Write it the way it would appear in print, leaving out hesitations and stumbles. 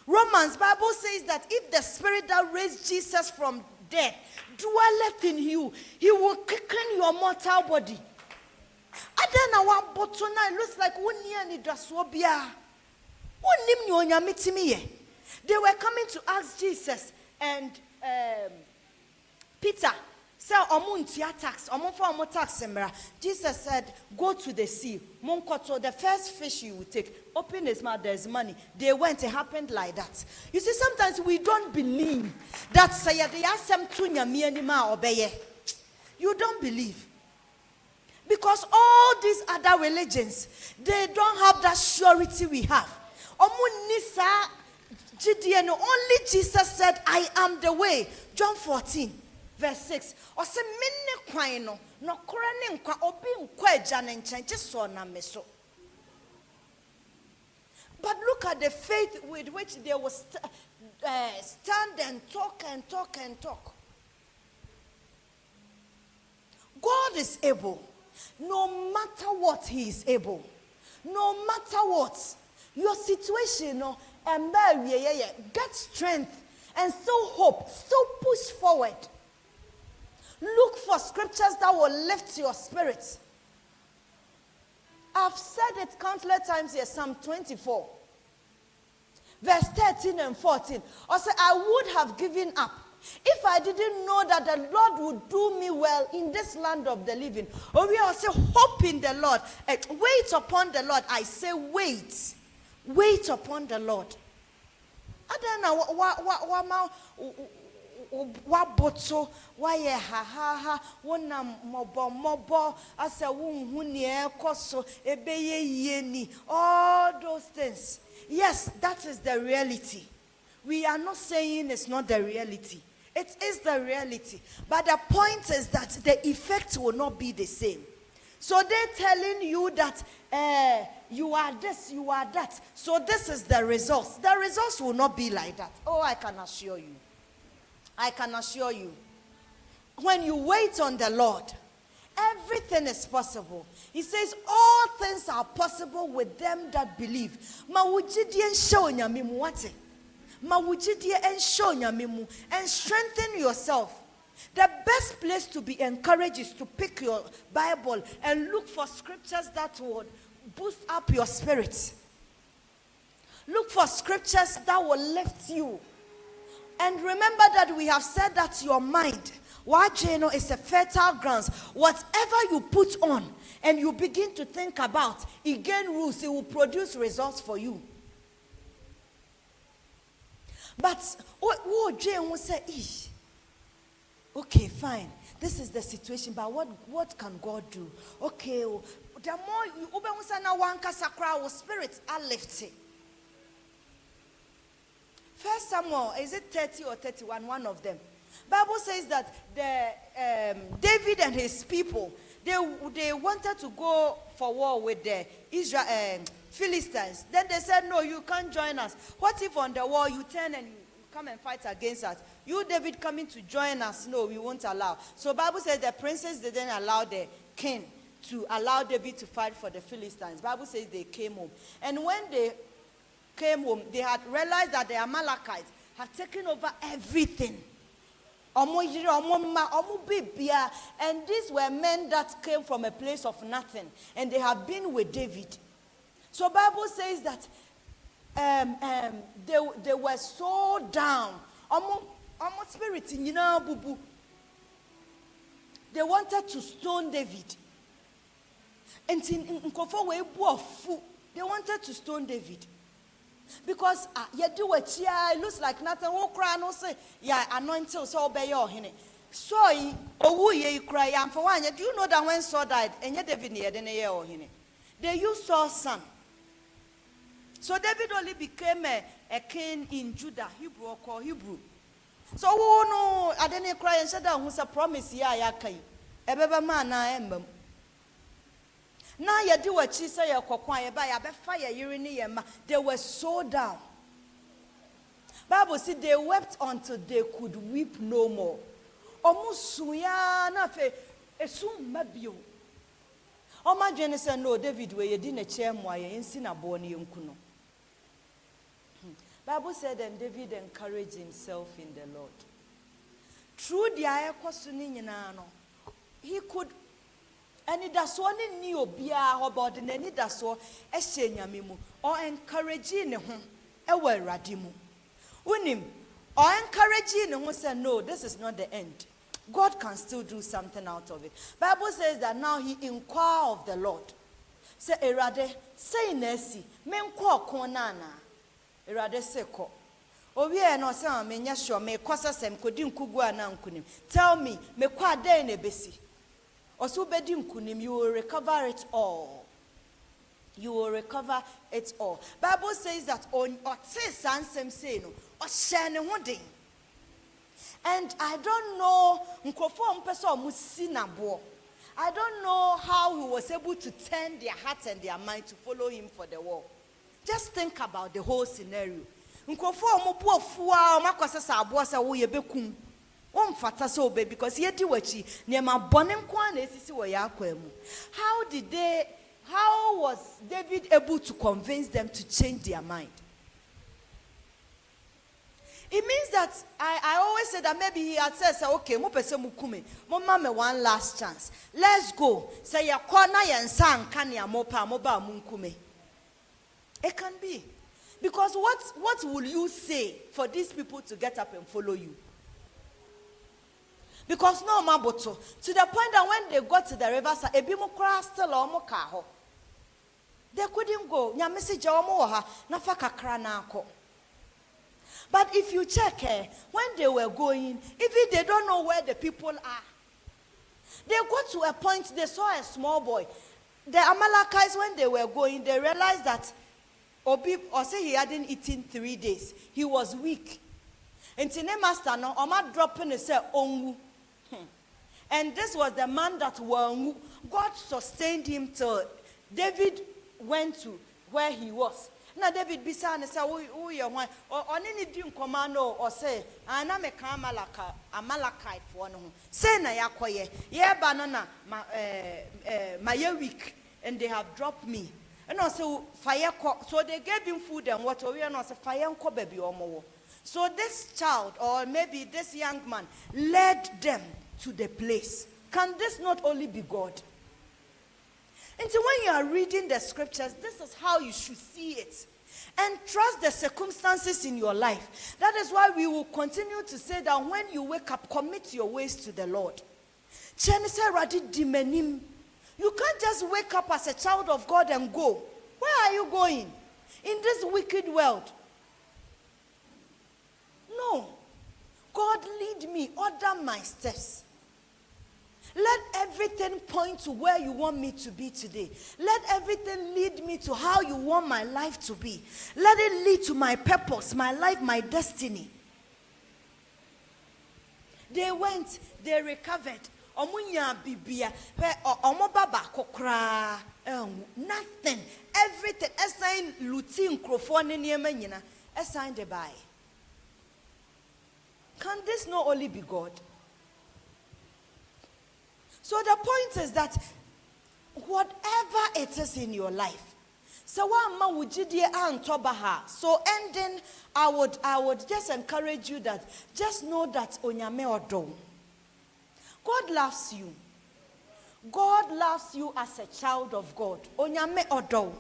Romans Bible says that if the spirit that raised Jesus from death dwelleth in you, he will quicken your mortal body. Adana one bottle now, it looks like one year and draswobia. They were coming to ask Jesus, and Peter said, Jesus said, go to the sea. The first fish you will take, open his mouth, there's money. They went, it happened like that. You see, sometimes we don't believe that you don't believe. Because all these other religions, they don't have that surety we have. Only Jesus said, I am the way. John 14, verse 6. But look at the faith with which they will stand and talk and talk and talk. God is able. No matter what, he is able. No matter what, your situation, get strength and still hope, still push forward. Look for scriptures that will lift your spirit. I've said it countless times here, Psalm 24, verse 13 and 14. I say, I would have given up if I didn't know that the Lord would do me well in this land of the living. Or we all say, hope in the Lord. Wait upon the Lord. I say, wait. Wait upon the Lord. I don't know what boto why ha wona mobo asa wunhunie koso ebeye yeni, all those things. Yes, that is the reality. We are not saying it's not the reality. It is the reality. But the point is that the effect will not be the same. So they're telling you that you are this, you are that. So this is the results. The results will not be like that. Oh, I can assure you. I can assure you. When you wait on the Lord, everything is possible. He says all things are possible with them that believe. And strengthen yourself. The best place to be encouraged is to pick your Bible and look for scriptures that would boost up your spirit. Look for scriptures that will lift you. And remember that we have said that your mind, is a fertile ground. Whatever you put on and you begin to think about, it gains roots, it will produce results for you. But what Jane will say, okay, fine. This is the situation, but what can God do? Okay, the more you open one sakra, spirits are lifted. First Samuel, is it 30 or 31? One of them. Bible says that David and his people, they wanted to go for war with the Philistines. Then they said, no, you can't join us. What if on the war you turn and you come and fight against us? You, David, coming to join us? No, we won't allow. So Bible says the princes didn't allow the king to allow David to fight for the Philistines. Bible says they came home. And when they came home, they had realized that the Amalekites had taken over everything. And these were men that came from a place of nothing, and they have been with David. So Bible says that they were so down. Spirit, they wanted to stone David. And they wanted to stone David. Because it looks like nothing. Who cry no say, yeah, anointed so obey your hine. So ye cry, and for one, do you know that when Saul died, and yet David near the year or hine? They used Saul's son. So David only became a king in Judah, Hebrew or Hebrew. So no, I didn't cry and said that who's a promise, yeah, Ebeba man, I am. Now you do what she say, you quiet by a fire, they were so down. Bible said they wept until they could weep no more. Almost suyana fe esum mabio. O ma dwene say no David we ye di na chair mo aye nsi na bo na yenkuno. Bible said, and David encouraged himself in the Lord. Through the ayakosuni he could, and it does one in new beer about the any that's all eshenyamimu or encouraging him ewe radimu. Unim or encouraging him say no, this is not the end. God can still do something out of it. Bible says that now he inquire of the Lord. Say erade say nesi menkwa konana erade se ko. Owie no say amenya sure me kwasa sem kodi nkugu ana nkunim. Tell me me kwa den na besi. Oso bedi nkunim, you will recover it all. You will recover it all. Bible says that on otse sansem say no o hye ne ho den. And I don't know nkrofo mpese omusi na bo. I don't know how he was able to turn their hearts and their mind to follow him for the war. Just think about the whole scenario. Nkrofo omubo afua omakwasa sa abo sa wo yebekum. Fata so be because yedi wachi niema bone nkwa na esisi wo ya akwemu. How was David able to convince them to change their mind? It means that I always say that maybe he had said, okay, mo pese mukume, mo mama one last chance. Let's go. Say ya kona ya nsan kanya mo pa mo ba munkume. It can be. Because what will you say for these people to get up and follow you? Because no maboto, to the point that when they got to the riverside, ebimu kra still omo kaho. They couldn't go. Nya message omo ha na fa kakra na ako. But if you check when they were going, even they don't know where the people are. They got to a point, they saw a small boy. The Amalekites, when they were going, they realized that Obi, or say he hadn't eaten 3 days. He was weak. And Tine Master no, Oma dropping and said, Ongu. And this was the man that God sustained him till David went to where he was. Now David bisa and say, "Who you want? Or any doing commando or say, ana me Amalekite for no. Say na yakoye. Ye banana my week, and they have dropped me. And also fire. So they gave him food and water. We are not say fire ko baby omo. So this child or maybe this young man led them to the place. Can this not only be God? And so when you are reading the scriptures, this is how you should see it. And trust the circumstances in your life. That is why we will continue to say that when you wake up, commit your ways to the Lord. You can't just wake up as a child of God and go. Where are you going? In this wicked world. No. God, lead me, order my steps. Let everything point to where you want me to be today. Let everything lead me to how you want my life to be. Let it lead to my purpose, my life, my destiny. They went, they recovered. Omunya bibia, omobaba kokra, nothing, everything. Assign lutin crofone niema nyina, assign the by. Can this not only be God? So the point is that whatever it is in your life, so ending, I would just encourage you that just know that onyame odo. God loves you. God loves you as a child of God. Onyame odo.